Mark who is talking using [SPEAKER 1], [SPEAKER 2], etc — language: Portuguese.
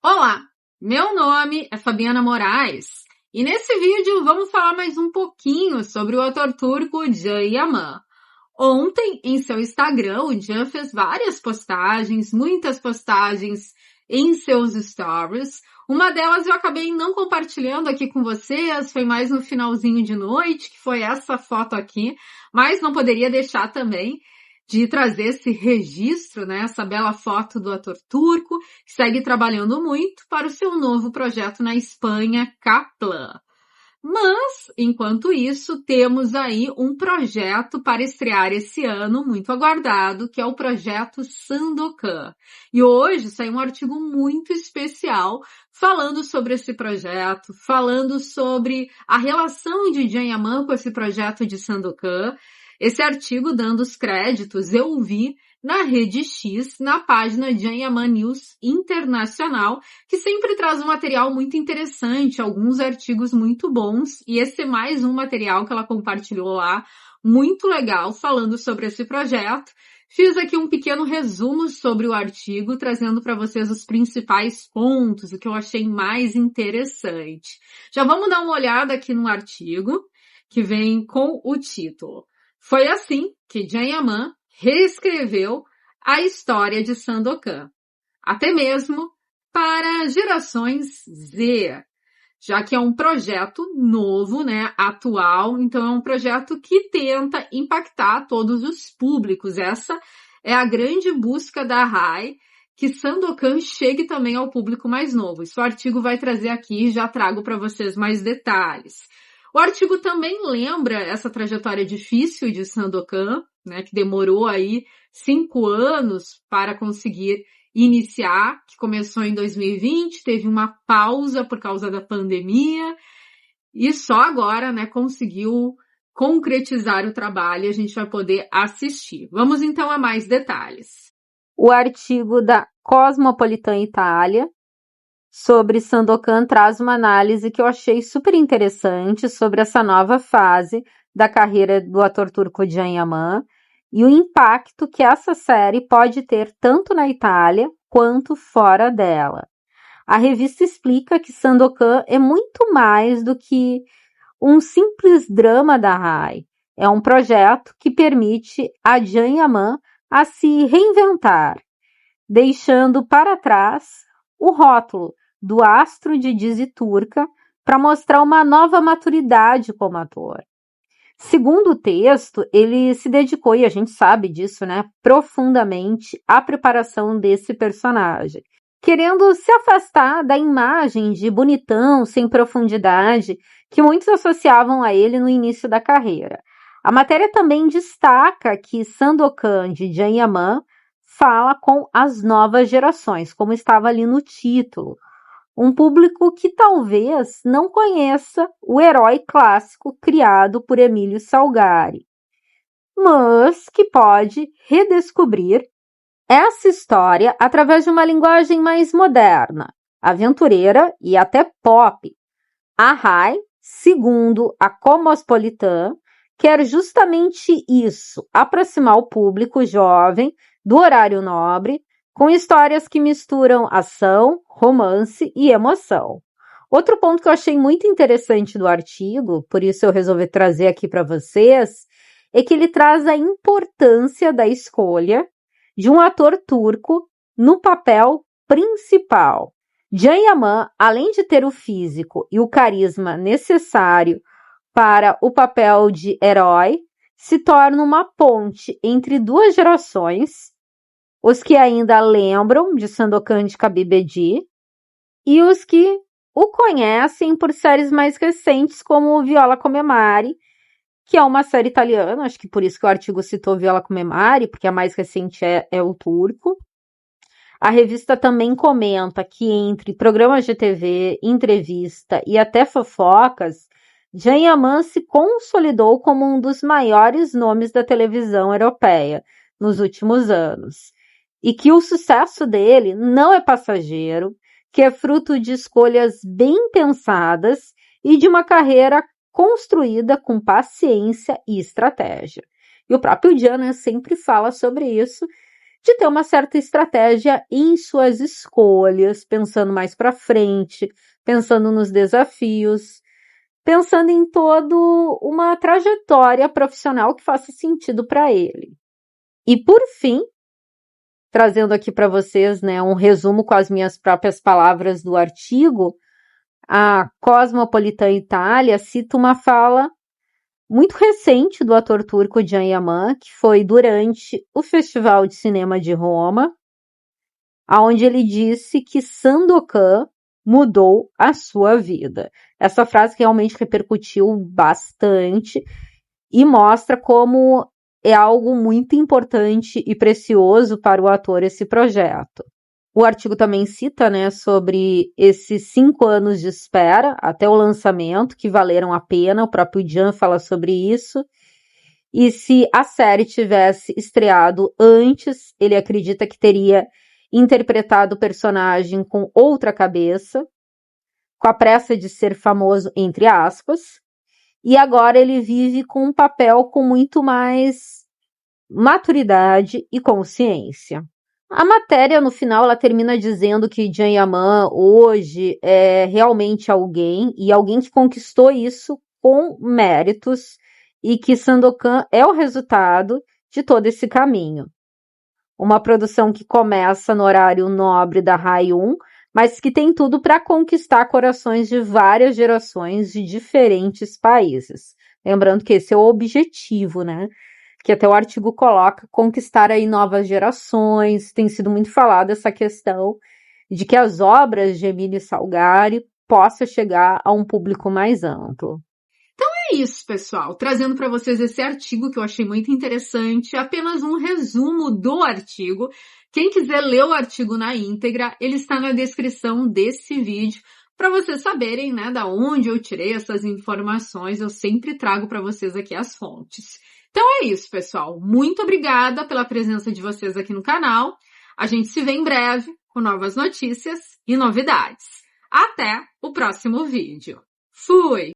[SPEAKER 1] Olá, meu nome é Fabiana Moraes e nesse vídeo vamos falar mais um pouquinho sobre o ator turco Can Yaman. Ontem, em seu Instagram, o Can fez várias postagens, muitas postagens em seus stories. Uma delas eu acabei não compartilhando aqui com vocês, foi mais no finalzinho de noite, que foi essa foto aqui, mas não poderia deixar também de trazer esse registro, né, essa bela foto do ator turco, que segue trabalhando muito para o seu novo projeto na Espanha, Kaplan. Mas, enquanto isso, temos aí um projeto para estrear esse ano, muito aguardado, que é o projeto Sandokan. E hoje saiu um artigo muito especial falando sobre esse projeto, falando sobre a relação de Can Yaman com esse projeto de Sandokan. Esse artigo dando os créditos eu vi na Rede X, na página Can Yaman News Internacional, que sempre traz um material muito interessante, alguns artigos muito bons, e esse é mais um material que ela compartilhou lá, muito legal, falando sobre esse projeto. Fiz aqui um pequeno resumo sobre o artigo, trazendo para vocês os principais pontos, o que eu achei mais interessante. Já vamos dar uma olhada aqui no artigo, que vem com o título. Foi assim que Can Yaman reescreveu a história de Sandokan, até mesmo para gerações Z, já que é um projeto novo, né, atual, então é um projeto que tenta impactar todos os públicos. Essa é a grande busca da RAI, que Sandokan chegue também ao público mais novo. Esse artigo vai trazer aqui, já trago para vocês mais detalhes. O artigo também lembra essa trajetória difícil de Sandokan, né, que demorou aí 5 anos para conseguir iniciar, que começou em 2020, teve uma pausa por causa da pandemia e só agora, né, conseguiu concretizar o trabalho e a gente vai poder assistir. Vamos então a mais detalhes.
[SPEAKER 2] O artigo da Cosmopolitan Itália sobre Sandokan traz uma análise que eu achei super interessante sobre essa nova fase da carreira do ator turco Can Yaman e o impacto que essa série pode ter tanto na Itália quanto fora dela. A revista explica que Sandokan é muito mais do que um simples drama da RAI. É um projeto que permite a Can Yaman a se reinventar, deixando para trás o rótulo do astro de Dizi turca para mostrar uma nova maturidade como ator. Segundo o texto, ele se dedicou, e a gente sabe disso, né, profundamente à preparação desse personagem, querendo se afastar da imagem de bonitão sem profundidade que muitos associavam a ele no início da carreira. A matéria também destaca que Sandokan de Can Yaman fala com as novas gerações, como estava ali no título. Um público que talvez não conheça o herói clássico criado por Emílio Salgari, mas que pode redescobrir essa história através de uma linguagem mais moderna, aventureira e até pop. A RAI, segundo a Cosmopolitan, quer justamente isso, aproximar o público jovem do horário nobre, com histórias que misturam ação, romance e emoção. Outro ponto que eu achei muito interessante do artigo, por isso eu resolvi trazer aqui para vocês, é que ele traz a importância da escolha de um ator turco no papel principal. Can Yaman, além de ter o físico e o carisma necessário para o papel de herói, se torna uma ponte entre duas gerações, os que ainda lembram de Sandokan de Kabibedi e os que o conhecem por séries mais recentes como Viola come Mare, que é uma série italiana, acho que por isso que o artigo citou Viola come Mare, porque a mais recente é o turco. A revista também comenta que entre programas de TV, entrevista e até fofocas, Can Yaman se consolidou como um dos maiores nomes da televisão europeia nos últimos anos. E que o sucesso dele não é passageiro, que é fruto de escolhas bem pensadas e de uma carreira construída com paciência e estratégia. E o próprio Can sempre fala sobre isso, de ter uma certa estratégia em suas escolhas, pensando mais para frente, pensando nos desafios, pensando em toda uma trajetória profissional que faça sentido para ele. E por fim, trazendo aqui para vocês, né, um resumo com as minhas próprias palavras do artigo, a Cosmopolitan Itália cita uma fala muito recente do ator turco Can Yaman, que foi durante o Festival de Cinema de Roma, onde ele disse que Sandokan mudou a sua vida. Essa frase realmente repercutiu bastante e mostra como é algo muito importante e precioso para o ator esse projeto. O artigo também cita, né, sobre esses 5 anos de espera até o lançamento, que valeram a pena, o próprio Can fala sobre isso. E se a série tivesse estreado antes, ele acredita que teria interpretado o personagem com outra cabeça, com a pressa de ser famoso, entre aspas, e agora ele vive com um papel com muito mais maturidade e consciência. A matéria, no final, ela termina dizendo que Can Yaman hoje é realmente alguém, e alguém que conquistou isso com méritos, e que Sandokan é o resultado de todo esse caminho. Uma produção que começa no horário nobre da Rai 1, mas que tem tudo para conquistar corações de várias gerações de diferentes países. Lembrando que esse é o objetivo, né? Que até o artigo coloca, conquistar aí novas gerações. Tem sido muito falada essa questão de que as obras de Emílio Salgari possam chegar a um público mais amplo.
[SPEAKER 1] Então é isso, pessoal. Trazendo para vocês esse artigo que eu achei muito interessante, apenas um resumo do artigo. Quem quiser ler o artigo na íntegra, ele está na descrição desse vídeo, para vocês saberem, né, da onde eu tirei essas informações. Eu sempre trago para vocês aqui as fontes. Então é isso, pessoal. Muito obrigada pela presença de vocês aqui no canal. A gente se vê em breve com novas notícias e novidades. Até o próximo vídeo. Fui!